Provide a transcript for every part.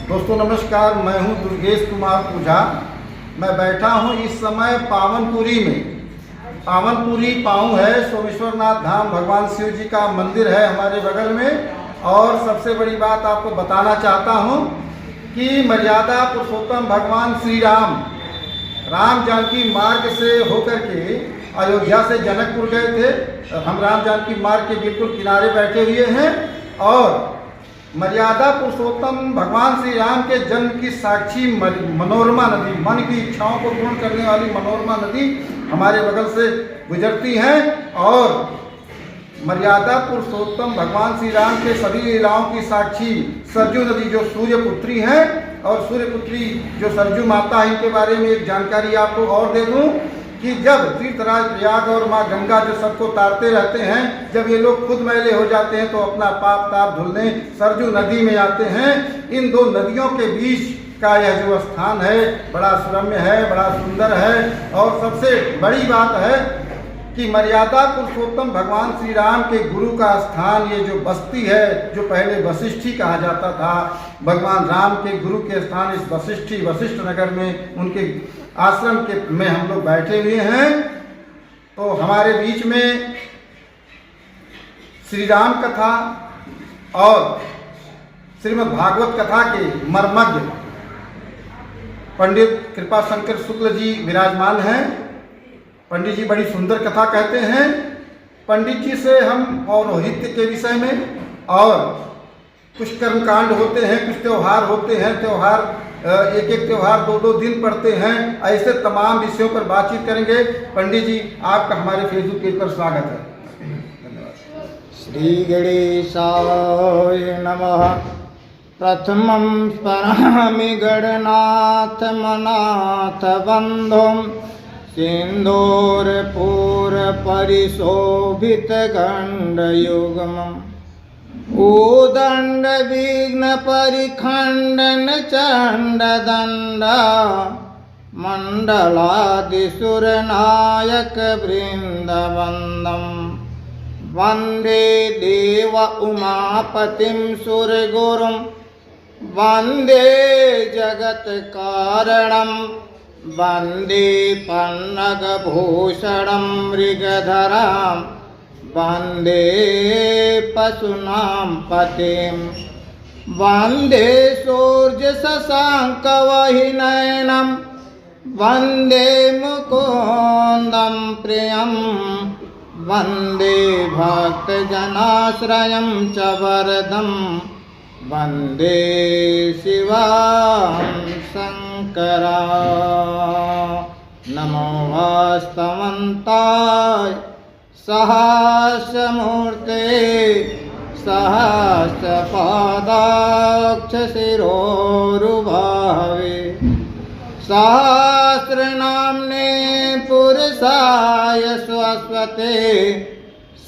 दोस्तों नमस्कार, मैं हूं दुर्गेश कुमार पूजा। मैं बैठा हूं इस समय पावनपुरी में। पावनपुरी पाऊँ है, सोमेश्वरनाथ धाम भगवान शिव जी का मंदिर है हमारे बगल में। और सबसे बड़ी बात आपको बताना चाहता हूं कि मर्यादा पुरुषोत्तम भगवान श्री राम जानकी मार्ग से होकर के अयोध्या से जनकपुर गए थे। हम राम जानकी मार्ग के बिल्कुल किनारे बैठे हुए हैं और मर्यादा पुरुषोत्तम भगवान श्री राम के जन्म की साक्षी मनोरमा नदी, मन की इच्छाओं को पूर्ण करने वाली मनोरमा नदी हमारे बगल से गुजरती है। और मर्यादा पुरुषोत्तम भगवान श्री राम के सभी लीलाओं की साक्षी सरजू नदी जो सूर्यपुत्री हैं, और सूर्यपुत्री जो सरजू माता है, इनके बारे में एक जानकारी आपको और दे दूं कि जब तीर्थराज प्रयाग और माँ गंगा जो सबको तारते रहते हैं, जब ये लोग खुद मैले हो जाते हैं तो अपना पाप ताप धुलने सरजू नदी में आते हैं। इन दो नदियों के बीच का यह जो स्थान है बड़ा सुरम्य है, बड़ा सुंदर है। और सबसे बड़ी बात है कि मर्यादा पुरुषोत्तम भगवान श्री राम के गुरु का स्थान, ये जो बस्ती है जो पहले वशिष्ठी कहा जाता था, भगवान राम के गुरु के स्थान इस वशिष्ठ नगर में उनके आश्रम के में हम लोग बैठे हुए हैं। तो हमारे बीच में श्री राम कथा और श्रीमद् भागवत कथा के मर्मज्ञ पंडित कृपा शंकर शुक्ल जी विराजमान हैं। पंडित जी बड़ी सुंदर कथा कहते हैं। पंडित जी से हम पौरोहित्य के विषय में और कुछ कर्मकांड होते हैं, कुछ त्यौहार होते हैं, त्यौहार एक एक त्यौहार 2-2 दिन पढ़ते हैं, ऐसे तमाम विषयों पर बातचीत करेंगे। पंडित जी आपका हमारे फेसबुक पेज पर स्वागत है। धन्यवाद। श्री गणेशाय नमः। प्रथमं स्मरामि गणनाथ मनाथ बन्धुं सिन्दूरपूर परिशोभित गण्डयुग्मम् उदंड विघ्न परिखंडन चंड दंड मंडलादिसुर नायक वृंदवंदम वंदे देव उमापतिं सुरगुरुं वंदे जगत कारणं वंदे पन्नग भूषणं मृगधरां वंदे पशूनां पतिं वंदे सूर्य शशांक वहिनयनं वंदे मुकुंदं प्रियं वंदे भक्तजनाश्रयं च वरदं वंदे शिवं शंकरा। नमो वास्तवन्ताय सहस्रमूर्ते सहस्रपादाक्ष शिरोरुभावे सहस्रनाम्ने पुरुषाय स्वस्वते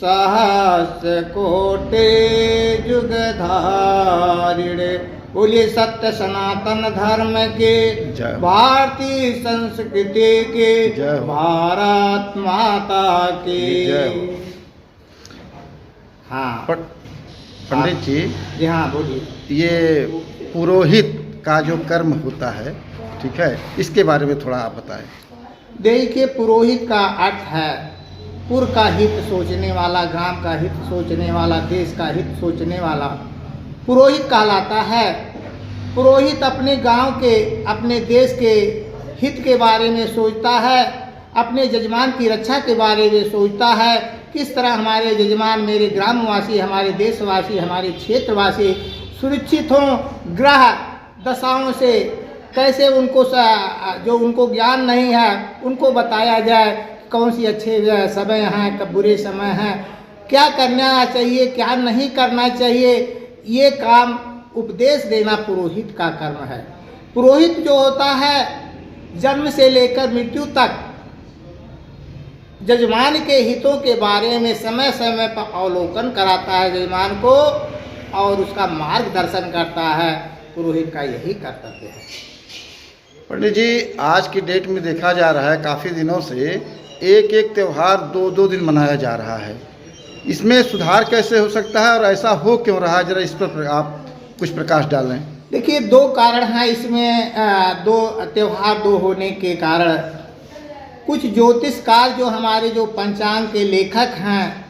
सहस्रकोटि जुगधारिणे। बोलिए सत्य सनातन धर्म के, भारतीय संस्कृति के, भारत माता की। हाँ पंडित जी हाँ बोलिए। ये पुरोहित का जो कर्म होता है, ठीक है, इसके बारे में थोड़ा आप बताएं। देखिए, पुरोहित का अर्थ है पुर का हित सोचने वाला, ग्राम का हित सोचने वाला, देश का हित सोचने वाला पुरोहित कहलाता है। पुरोहित अपने गांव के, अपने देश के हित के बारे में सोचता है, अपने जजमान की रक्षा के बारे में सोचता है। किस तरह हमारे जजमान, मेरे ग्रामवासी, हमारे देशवासी, हमारे क्षेत्रवासी सुरक्षित हों, ग्रह दशाओं से कैसे उनको जो उनको ज्ञान नहीं है उनको बताया जाए, कौन सी अच्छे समय हैं, कब बुरे समय हैं, क्या करना चाहिए, क्या नहीं करना चाहिए, ये काम उपदेश देना पुरोहित का कर्म है। पुरोहित जो होता है जन्म से लेकर मृत्यु तक जजमान के हितों के बारे में समय समय पर अवलोकन कराता है जजमान को और उसका मार्गदर्शन करता है। पुरोहित का यही कर्तव्य है। पंडित जी, आज की डेट में देखा जा रहा है काफ़ी दिनों से एक एक त्यौहार 2-2 दिन मनाया जा रहा है। इसमें सुधार कैसे हो सकता है और ऐसा हो क्यों रहा है, जरा इस पर आप कुछ प्रकाश डालें। देखिए, दो कारण हैं इसमें, दो त्यौहार दो होने के कारण। कुछ ज्योतिषकार जो हमारे जो पंचांग के लेखक हैं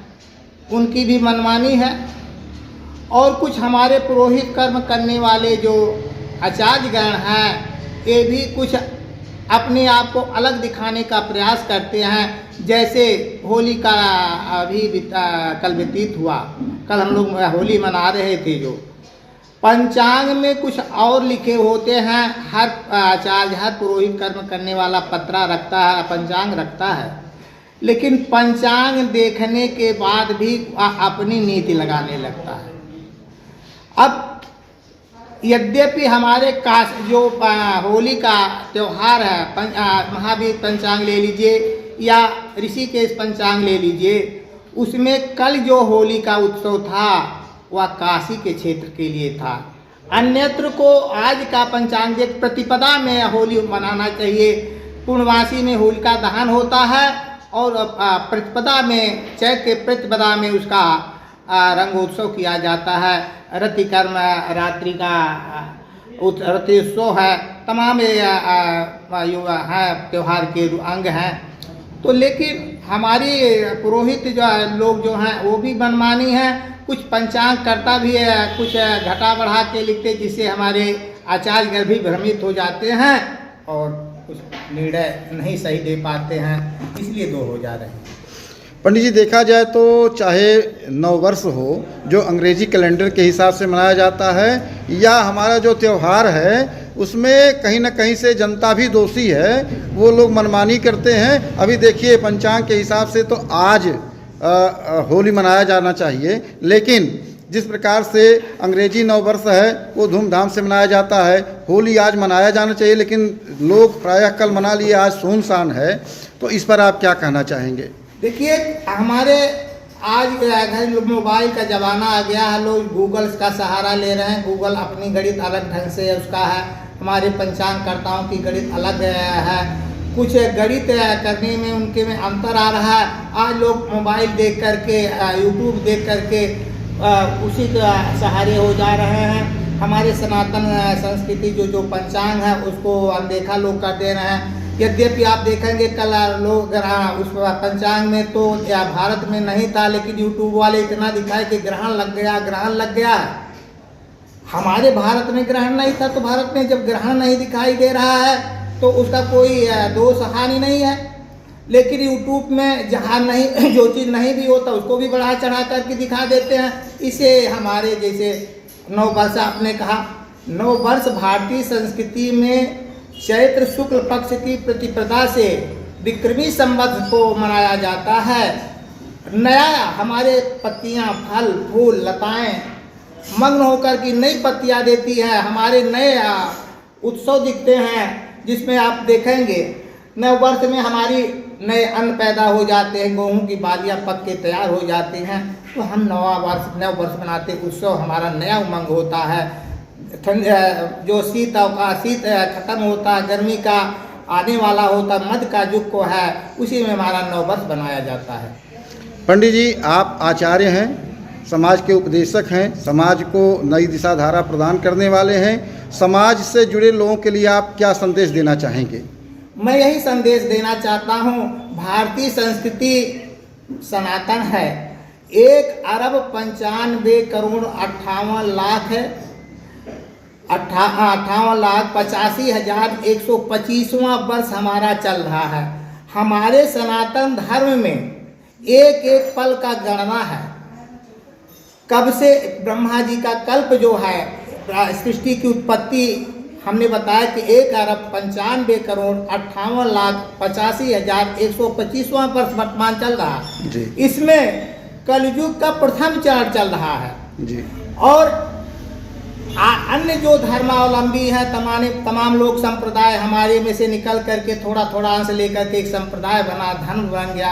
उनकी भी मनमानी है, और कुछ हमारे पुरोहित कर्म करने वाले जो आचार्यगण हैं ये भी कुछ अपने आप को अलग दिखाने का प्रयास करते हैं। जैसे होली का अभी कल व्यतीत हुआ, कल हम लोग होली मना रहे थे, जो पंचांग में कुछ और लिखे होते हैं। हर आचार्य, हर पुरोहित कर्म करने वाला पत्रा रखता है, पंचांग रखता है, लेकिन पंचांग देखने के बाद भी अपनी नीति लगाने लगता है। अब यद्यपि हमारे जो होली का त्यौहार है, महावीर पंचांग ले लीजिए या ऋषिकेश पंचांग ले लीजिए, उसमें कल जो होली का उत्सव था वह काशी के क्षेत्र के लिए था। अन्यत्र को आज का पंचांग देख प्रतिपदा में होली मनाना चाहिए। पूर्णमासी में होलिका दहन होता है और प्रतिपदा में, चैत्र के प्रतिपदा में उसका रंगोत्सव किया जाता है। रतिकर्म रात्रि का रथोत्सव है, तमाम है त्यौहार के अंग हैं। तो लेकिन हमारी पुरोहित जो लोग जो हैं वो भी मनमानी हैं, कुछ पंचांग करता भी है, कुछ घटा बढ़ा के लिखते, जिससे हमारे आचार्यगण भी भ्रमित हो जाते हैं और कुछ निर्णय नहीं सही दे पाते हैं, इसलिए दो हो जा रहे हैं। पंडित जी, देखा जाए तो चाहे नववर्ष हो जो अंग्रेजी कैलेंडर के हिसाब से मनाया जाता है, या हमारा जो त्यौहार है उसमें कहीं ना कहीं से जनता भी दोषी है, वो लोग मनमानी करते हैं। अभी देखिए, पंचांग के हिसाब से तो आज होली मनाया जाना चाहिए, लेकिन जिस प्रकार से अंग्रेजी नववर्ष है वो धूमधाम से मनाया जाता है, होली आज मनाया जाना चाहिए, लेकिन लोग प्रायः कल मना लिए, आज सुनसान है। तो इस पर आप क्या कहना चाहेंगे? देखिए, हमारे आज घर मोबाइल का ज़माना आ गया है, लोग गूगल का सहारा ले रहे हैं। गूगल अपनी गणित अलग ढंग से उसका है, हमारे पंचांगकर्ताओं की गणित अलग है। कुछ गणित करने में उनके में अंतर आ रहा है। आज लोग मोबाइल देख करके, यूट्यूब देख करके उसी का सहारे हो जा रहे हैं। हमारे सनातन संस्कृति जो पंचांग है उसको अनदेखा लोग कर दे रहे हैं। यद्यपि आप देखेंगे कल लोग उस पंचांग में तो या भारत में नहीं था, लेकिन यूट्यूब वाले इतना दिखाए कि ग्रहण लग गया, ग्रहण लग गया। हमारे भारत में ग्रहण नहीं था, तो भारत में जब ग्रहण नहीं दिखाई दे रहा है तो उसका कोई दोष हानि नहीं है। लेकिन यूट्यूब में जहाँ नहीं, जो चीज़ नहीं भी होता उसको भी बढ़ा चढ़ा करके दिखा देते हैं। इसे हमारे जैसे नववर्ष आपने कहा, नववर्ष भारतीय संस्कृति में चैत्र शुक्ल पक्ष की प्रतिपदा से विक्रमी संवत्सर को मनाया जाता है। नया हमारे पत्तियां, फल, फूल, लताएं मग्न होकर की नई पत्तियां देती हैं, हमारे नए उत्सव दिखते हैं, जिसमें आप देखेंगे नववर्ष में हमारी नए अन्न पैदा हो जाते हैं, गेहूं की बालियां पक के तैयार हो जाती हैं। तो हम नववर्ष मनाते, उत्सव हमारा नया उमंग होता है। जो शीत खत्म होता, गर्मी का आने वाला होता, मध्य का युग को है, उसी में हमारा नववर्ष बनाया जाता है। पंडित जी, आप आचार्य हैं, समाज के उपदेशक हैं, समाज को नई दिशा धारा प्रदान करने वाले हैं। समाज से जुड़े लोगों के लिए आप क्या संदेश देना चाहेंगे? मैं यही संदेश देना चाहता हूँ, भारतीय संस्कृति सनातन है। 1,95,58,00,000 है, 58,85,125वां वर्ष हमारा चल रहा है। हमारे सनातन धर्म में एक एक पल का गणना है। कब से ब्रह्मा जी का कल्प जो है, सृष्टि की उत्पत्ति हमने बताया कि 1,95,58,85,125वां वर्ष वर्तमान चल रहा है जी। इसमें कलयुग का प्रथम चरण चल रहा है जी। और अन्य जो धर्मावलंबी हैं, तमाम लोग संप्रदाय हमारे में से निकल करके थोड़ा थोड़ा अंश लेकर के एक संप्रदाय बना, धर्म बन गया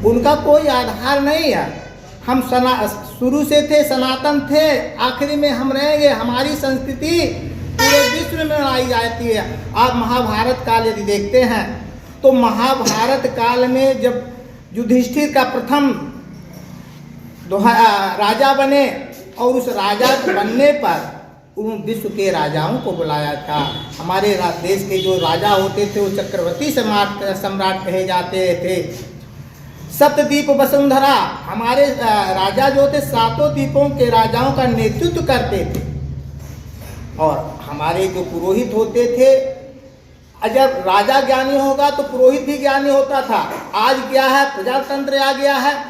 उनका कोई आधार नहीं है। हम शुरू से थे, सनातन थे, आखिरी में हम रहेंगे। हमारी संस्कृति पूरे विश्व में मनाई जाती है। आप महाभारत काल यदि देखते हैं तो महाभारत काल में जब युधिष्ठिर का प्रथम राजा बने और उस राजा बनने पर उन विश्व के राजाओं को बुलाया था। हमारे देश के जो राजा होते थे वो चक्रवर्ती सम्राट कहे जाते थे। सप्तद्वीप वसुंधरा, हमारे राजा जो थे सातों द्वीपों के राजाओं का नेतृत्व करते थे। और हमारे जो पुरोहित होते थे, जब राजा ज्ञानी होगा तो पुरोहित भी ज्ञानी होता था। आज क्या है, प्रजातंत्र आ गया है,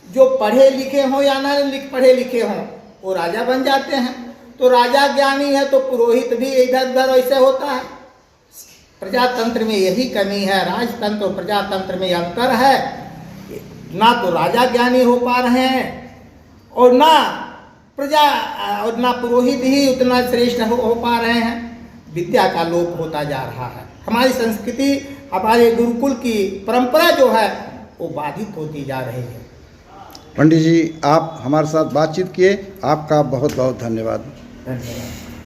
जो पढ़े लिखे हों या ना पढ़े लिखे हों वो राजा बन जाते हैं। तो राजा ज्ञानी है तो पुरोहित भी इधर उधर वैसे होता है। प्रजातंत्र में यही कमी है, राजतंत्र और प्रजातंत्र में अंतर है। ना तो राजा ज्ञानी हो पा रहे हैं और ना पुरोहित ही उतना श्रेष्ठ हो पा रहे हैं। विद्या का लोप होता जा रहा है। हमारी संस्कृति, हमारे गुरुकुल की परंपरा जो है वो बाधित होती जा रही है। पंडित जी, आप हमारे साथ बातचीत किए, आपका बहुत बहुत धन्यवाद। धन्यवाद।